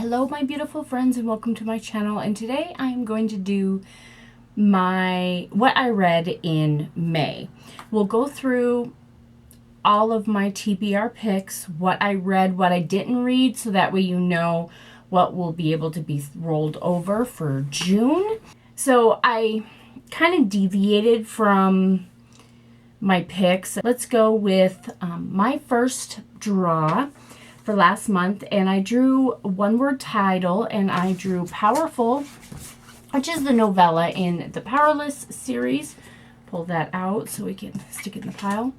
Hello my beautiful friends and welcome to my channel, and today I'm going to do what I read in May. We'll go through all of my TBR picks, what I read, what I didn't read, so that way you know what will be able to be rolled over for June. So I kind of deviated from my picks. Let's go with my first draw for last month, and I drew one word title, and I drew Powerful, which is the novella in the Powerless series. Pull that out so we can stick it in the pile.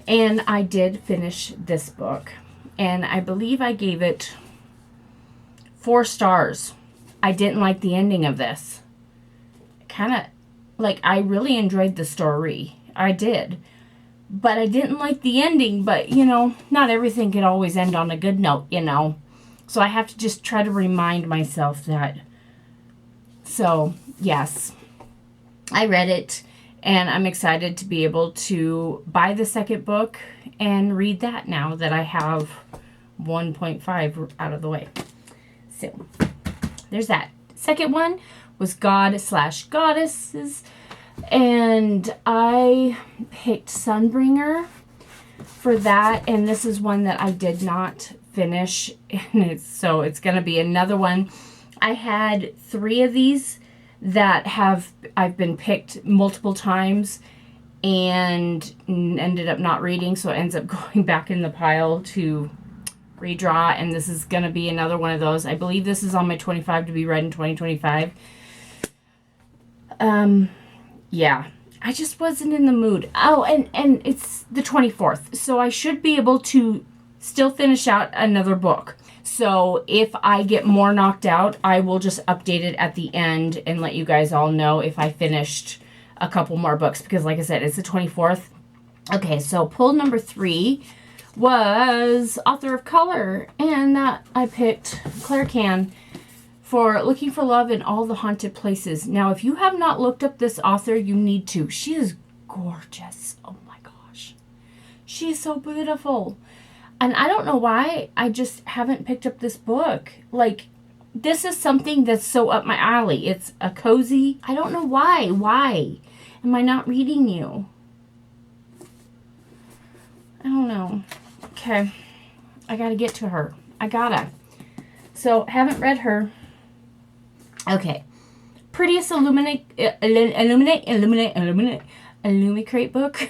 And I did finish this book, and I believe I gave it 4 stars. I didn't like the ending of this. I really enjoyed the story. I did. But I didn't like the ending, but, you know, not everything can always end on a good note, you know. So I have to just try to remind myself that. So, yes, I read it, and I'm excited to be able to buy the second book and read that now that I have 1.5 out of the way. So, there's that. Second one was God/Goddesses. And I picked Sunbringer for that, and this is one that I did not finish, and so it's going to be another one. I had 3 of these that I've been picked multiple times and ended up not reading, so it ends up going back in the pile to redraw, and this is going to be another one of those. I believe this is on my 25 to be read in 2025. Yeah, I just wasn't in the mood. Oh, and it's the 24th, so I should be able to still finish out another book. So if I get more knocked out, I will just update it at the end and let you guys all know if I finished a couple more books, because like I said, it's the 24th. Okay, so pull number 3 was Author of Color, and that I picked Claire Can for Looking for Love in All the Haunted Places. Now, if you have not looked up this author, you need to. She is gorgeous. Oh my gosh. She is so beautiful. And I don't know why I just haven't picked up this book. Like, this is something that's so up my alley. It's a cozy. I don't know why. Why am I not reading you? I don't know. Okay. I gotta get to her. I gotta. So, haven't read her. Okay, prettiest Illuminate book,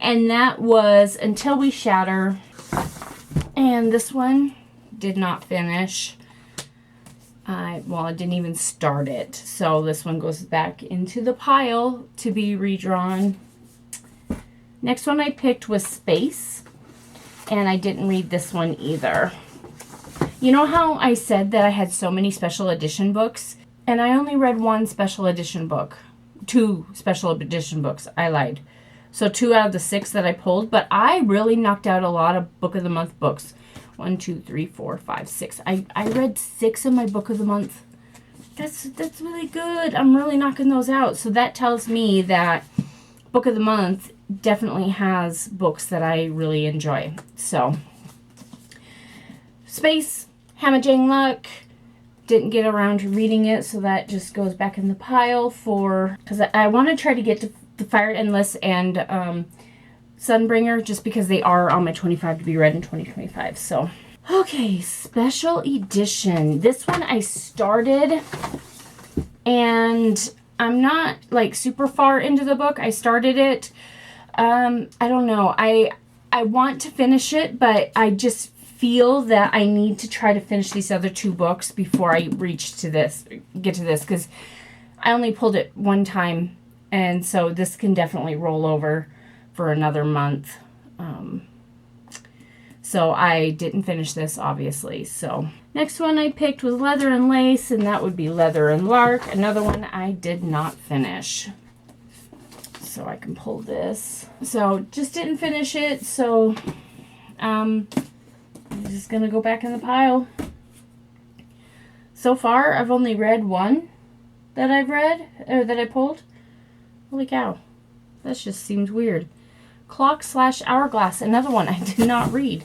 and that was Until We Shatter, and this one did not finish. I didn't even start it, so this one goes back into the pile to be redrawn. Next one I picked was Space, and I didn't read this one either. You know how I said that I had so many special edition books? And I only read 1 special edition book. 2 special edition books. I lied. So 2 out of the 6 that I pulled. But I really knocked out a lot of Book of the Month books. 1, 2, 3, 4, 5, 6. I read 6 of my Book of the Month. That's really good. I'm really knocking those out. So that tells me that Book of the Month definitely has books that I really enjoy. So, Space. Hamajang Luck, didn't get around to reading it, so that just goes back in the pile because I want to try to get to the Fire Endless and Sunbringer, just because they are on my 25 to be read in 2025. So, okay, special edition. This one I started, and I'm not like super far into the book. I started it. I don't know. I want to finish it, but I just feel that I need to try to finish these other 2 books before I get to this, because I only pulled it 1 time, and so this can definitely roll over for another month. So I didn't finish this, obviously. So next one I picked was Leather and Lace, and that would be Leather and Lark, another one I did not finish. So I can pull this. So just didn't finish it, so this is going to go back in the pile. So far, I've only read 1 that I pulled. Holy cow. That just seems weird. Clock/Hourglass, another one I did not read.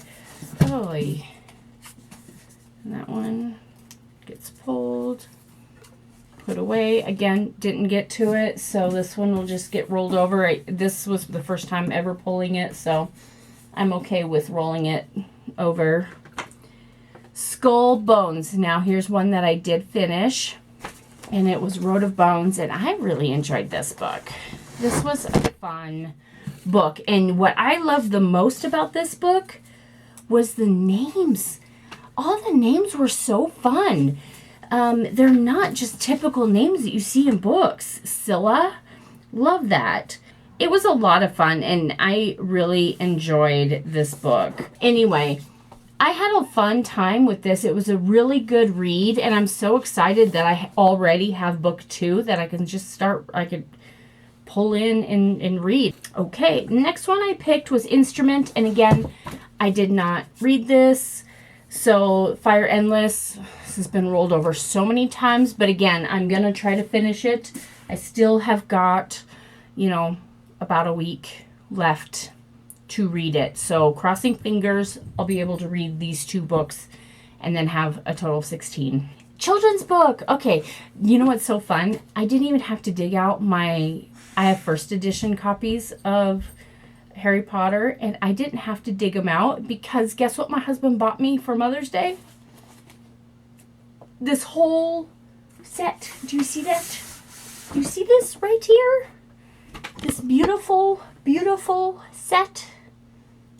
Holy. And that one gets pulled, put away. Again, didn't get to it, so this one will just get rolled over. This was the first time ever pulling it, so I'm okay with rolling it over. Skull Bones. Now here's one that I did finish, and it was Road of Bones, and I really enjoyed this book. This was a fun book, and what I loved the most about this book was the names. All the names were so fun. They're not just typical names that you see in books. Scylla, love that. It was a lot of fun, and I really enjoyed this book. Anyway, I had a fun time with this. It was a really good read, and I'm so excited that I already have book 2 that I can just start, I could pull in and read. Okay, next one I picked was Instrument, and again, I did not read this. So Fire Endless, this has been rolled over so many times, but again, I'm going to try to finish it. I still have got, you know, about a week left to read it. So crossing fingers, I'll be able to read these 2 books and then have a total of 16. Children's book. Okay, you know what's so fun? I didn't even have to dig out I have first edition copies of Harry Potter, and I didn't have to dig them out because guess what my husband bought me for Mother's Day? This whole set. Do you see that? Do you see this right here? This beautiful, beautiful set.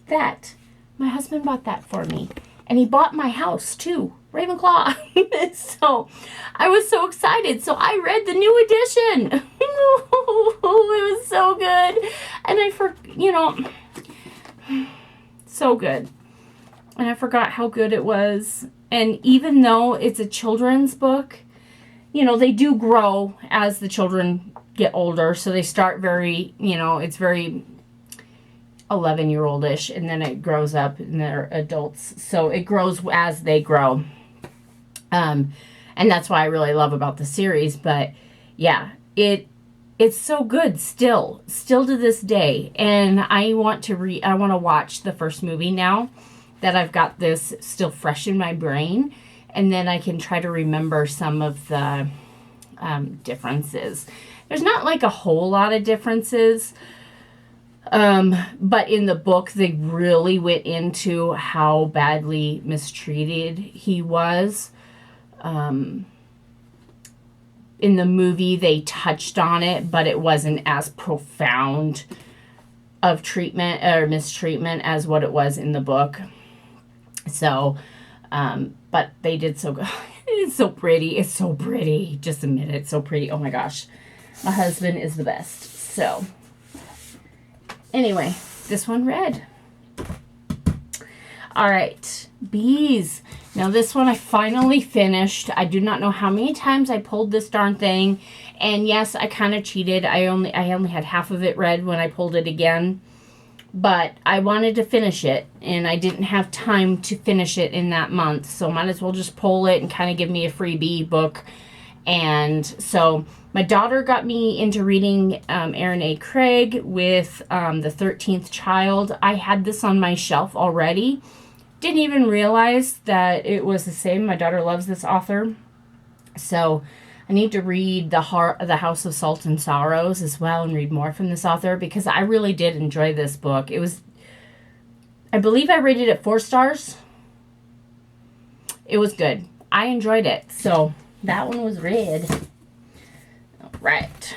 That. My husband bought that for me. And he bought my house too. Ravenclaw. So I was so excited. So I read the new edition. It was so good. And so good. And I forgot how good it was. And even though it's a children's book, you know, they do grow as the children get older. So they start very, you know, it's very 11-year-old-ish, and then it grows up and they're adults. So it grows as they grow. And that's why I really love about the series. But yeah, it's so good still to this day. And I want to watch the first movie now that I've got this still fresh in my brain, and then I can try to remember some of the differences. There's not like a whole lot of differences, but in the book they really went into how badly mistreated he was. In the movie they touched on it, but it wasn't as profound of treatment or mistreatment as what it was in the book. So, but they did so good. It's so pretty. It's so pretty. Just admit it. It's so pretty. Oh my gosh. My husband is the best. So, anyway, this one read. All right. Bees. Now this one I finally finished. I do not know how many times I pulled this darn thing. And yes, I kind of cheated. I only had half of it read when I pulled it again. But I wanted to finish it, and I didn't have time to finish it in that month. So might as well just pull it and kind of give me a freebie book. And so my daughter got me into reading Aaron A. Craig with The 13th Child. I had this on my shelf already. Didn't even realize that it was the same. My daughter loves this author. So I need to read The House of Salt and Sorrows as well and read more from this author because I really did enjoy this book. It was, I believe I rated it 4 stars. It was good. I enjoyed it. So that one was read. All right.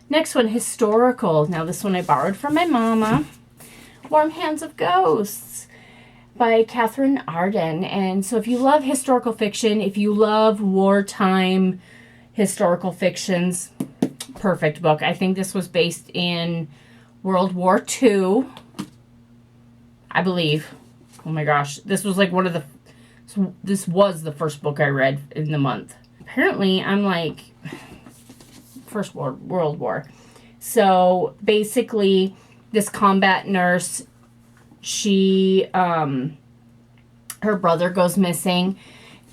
Next one, historical. Now this one I borrowed from my mama. Warm Hands of Ghosts by Catherine Arden. And so if you love historical fiction, if you love wartime historical fictions, perfect book. I think this was based in World War II, I believe. Oh my gosh. This was like this was the first book I read in the month. Apparently I'm like First World War. So basically this combat nurse, she, her brother goes missing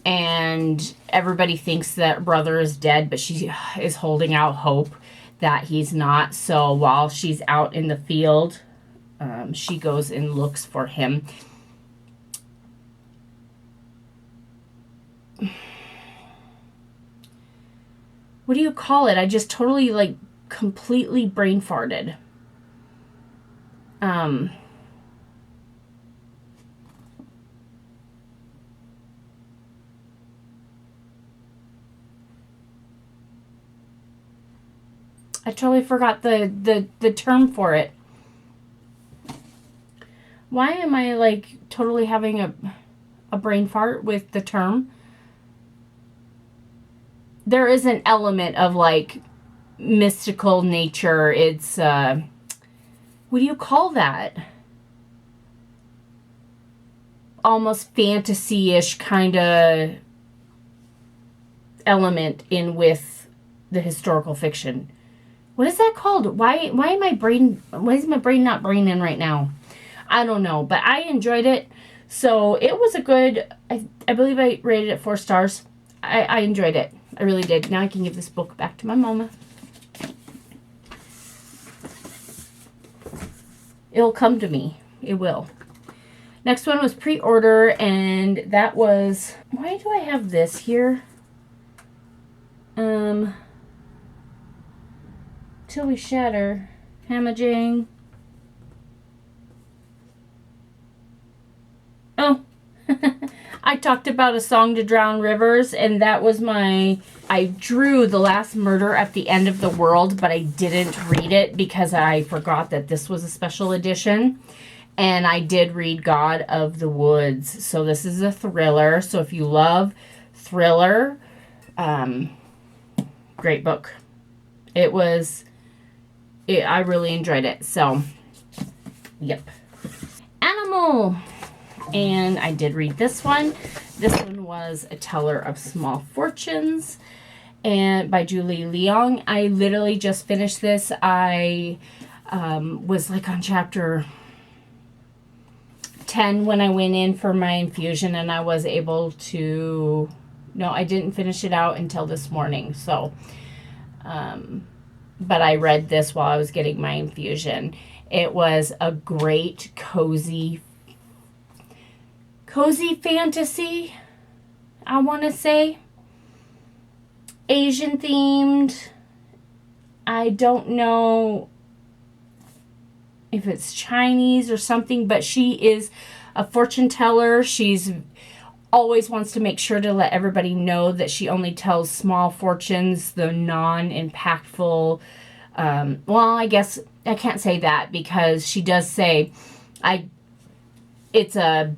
and everybody thinks that brother is dead, but she is holding out hope that he's not. So while she's out in the field, she goes and looks for him. what do you call it? I just totally, like, completely brain farted. I totally forgot the term for it. Why am I, like, totally having a brain fart with the term? There is an element of, like, mystical nature. It's, what do you call that? Almost fantasy-ish kind of element in with the historical fiction. What is that called? Why is my brain not braining right now? I don't know, but I enjoyed it. So it was a good, I believe I rated it 4 stars. I enjoyed it. I really did. Now I can give this book back to my mama. It'll come to me. It will. Next one was pre-order, and that was, why do I have this here? Till We Shatter. Hamajang. Oh. I talked about A Song to Drown Rivers, and that was I drew The Last Murder at the End of the World, but I didn't read it because I forgot that this was a special edition. And I did read God of the Woods. So this is a thriller. So if you love thriller, great book. I really enjoyed it. So, yep. Animal. And I did read this one. This one was A Teller of Small Fortunes, and by Julie Leong. I literally just finished this. I was like on chapter 10 when I went in for my infusion, and I was able to, no, I didn't finish it out until this morning. So, but I read this while I was getting my infusion. It was a great, cozy fantasy, I want to say. Asian themed. I don't know if it's Chinese or something, but she is a fortune teller. She's always wants to make sure to let everybody know that she only tells small fortunes, the non-impactful. Well, I guess I can't say that, because she does say it's a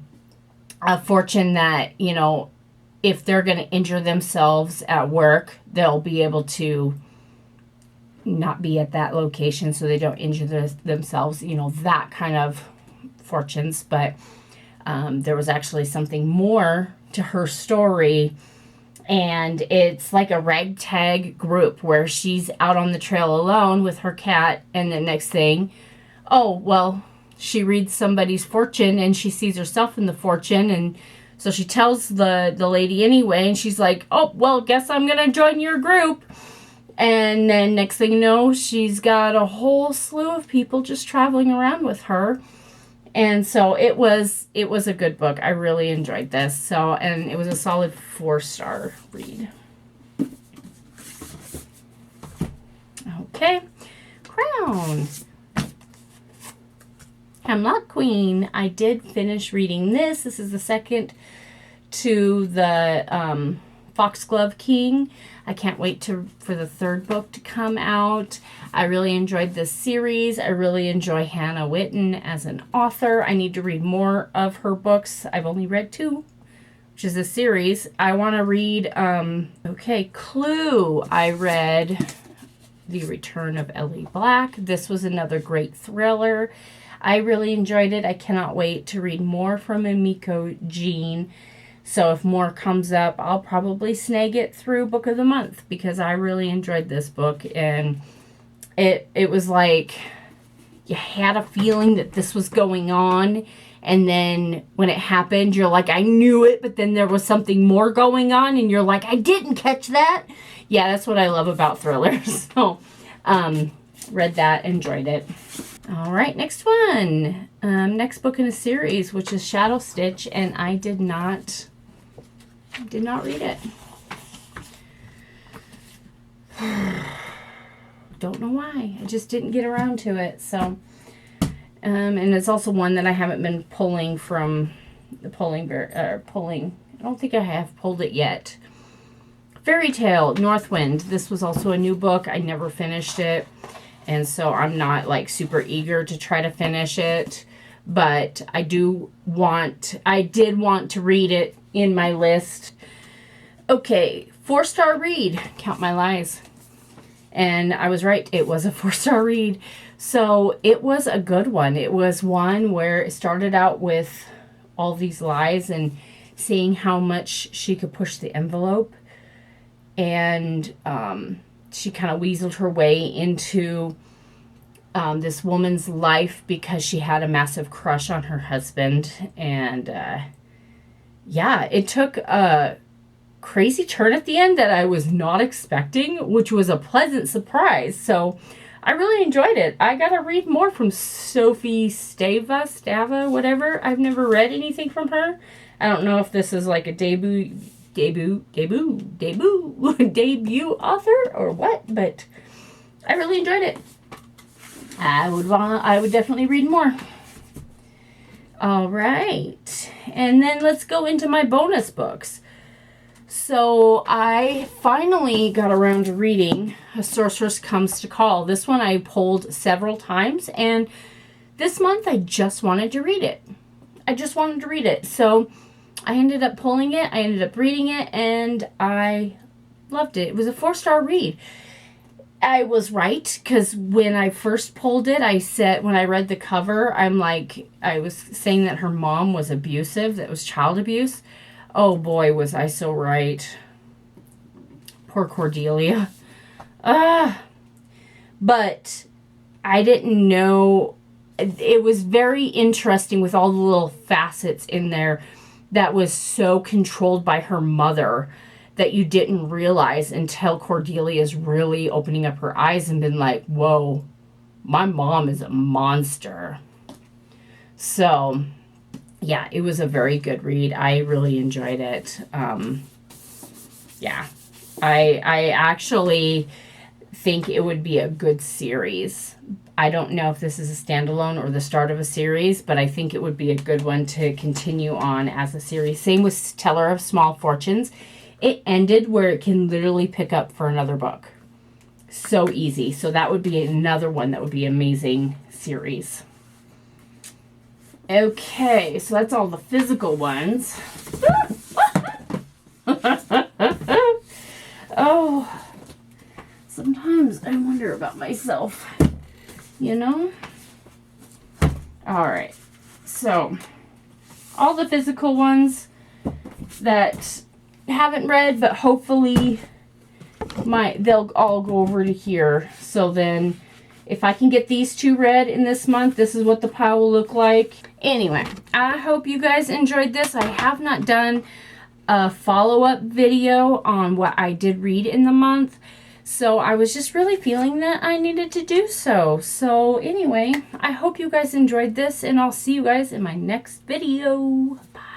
fortune that, you know, if they're going to injure themselves at work, they'll be able to not be at that location so they don't injure themselves, you know, that kind of fortunes. But there was actually something more to her story, and it's like a ragtag group where she's out on the trail alone with her cat, and the next thing, oh, well, she reads somebody's fortune and she sees herself in the fortune, and so she tells the lady anyway, and she's like, oh, well, guess I'm going to join your group. And then next thing you know, she's got a whole slew of people just traveling around with her. And so it was a good book. I really enjoyed this. So, and it was a solid 4-star read. Okay. Crown. Hemlock Queen. I did finish reading this. This is the second to the Foxglove King. I can't wait for the third book to come out. I really enjoyed this series. I really enjoy Hannah Witten as an author. I need to read more of her books. I've only read 2, which is a series. I want to read, Clue. I read The Return of Ellie Black. This was another great thriller. I really enjoyed it. I cannot wait to read more from Emiko Jean. So if more comes up, I'll probably snag it through Book of the Month, because I really enjoyed this book. And it was like you had a feeling that this was going on. And then when it happened, you're like, I knew it, but then there was something more going on. And you're like, I didn't catch that. Yeah, that's what I love about thrillers. So read that, enjoyed it. All right, next one. Next book in a series, which is Shadow Stitch, and I did not Did not read it. Don't know why. I just didn't get around to it. So, and it's also one that I haven't been pulling from the pulling. I don't think I have pulled it yet. Fairy Tale, Northwind. This was also a new book. I never finished it. And so I'm not like super eager to try to finish it. But I did want to read it in my list. Okay, 4-star read. Count my lies. And I was right. It was a 4-star read. So it was a good one. It was one where it started out with all these lies and seeing how much she could push the envelope. And she kind of weaseled her way into this woman's life because she had a massive crush on her husband. And yeah, it took a crazy turn at the end that I was not expecting, which was a pleasant surprise. So I really enjoyed it. I gotta read more from Sophie Stava, whatever. I've never read anything from her. I don't know if this is like a debut author or what, but I really enjoyed it. I would definitely read more. All right, and then let's go into my bonus books. So I finally got around to reading A Sorceress Comes to Call. This one I pulled several times, and this month I just wanted to read it. So I ended up pulling it, I ended up reading it, and I loved it. It was a 4-star read. I was right, because when I first pulled it, I said, when I read the cover, I was saying that her mom was abusive, that was child abuse. Oh boy, was I so right. Poor Cordelia. But I didn't know. It was very interesting with all the little facets in there that was so controlled by her mother that you didn't realize until Cordelia's really opening up her eyes and been like, whoa, my mom is a monster. So, yeah, it was a very good read. I really enjoyed it. Yeah, I actually think it would be a good series. I don't know if this is a standalone or the start of a series, but I think it would be a good one to continue on as a series. Same with Teller of Small Fortunes. It ended where it can literally pick up for another book. So easy. So that would be another one that would be an amazing series. Okay, so that's all the physical ones. Oh, sometimes I wonder about myself, you know? All right, so all the physical ones that haven't read, but hopefully they'll all go over to here. So then if I can get these 2 read in this month, this is what the pile will look like. Anyway, I hope you guys enjoyed this. I have not done a follow-up video on what I did read in the month, so I was just really feeling that I needed to do so. So anyway, I hope you guys enjoyed this, and I'll see you guys in my next video. Bye.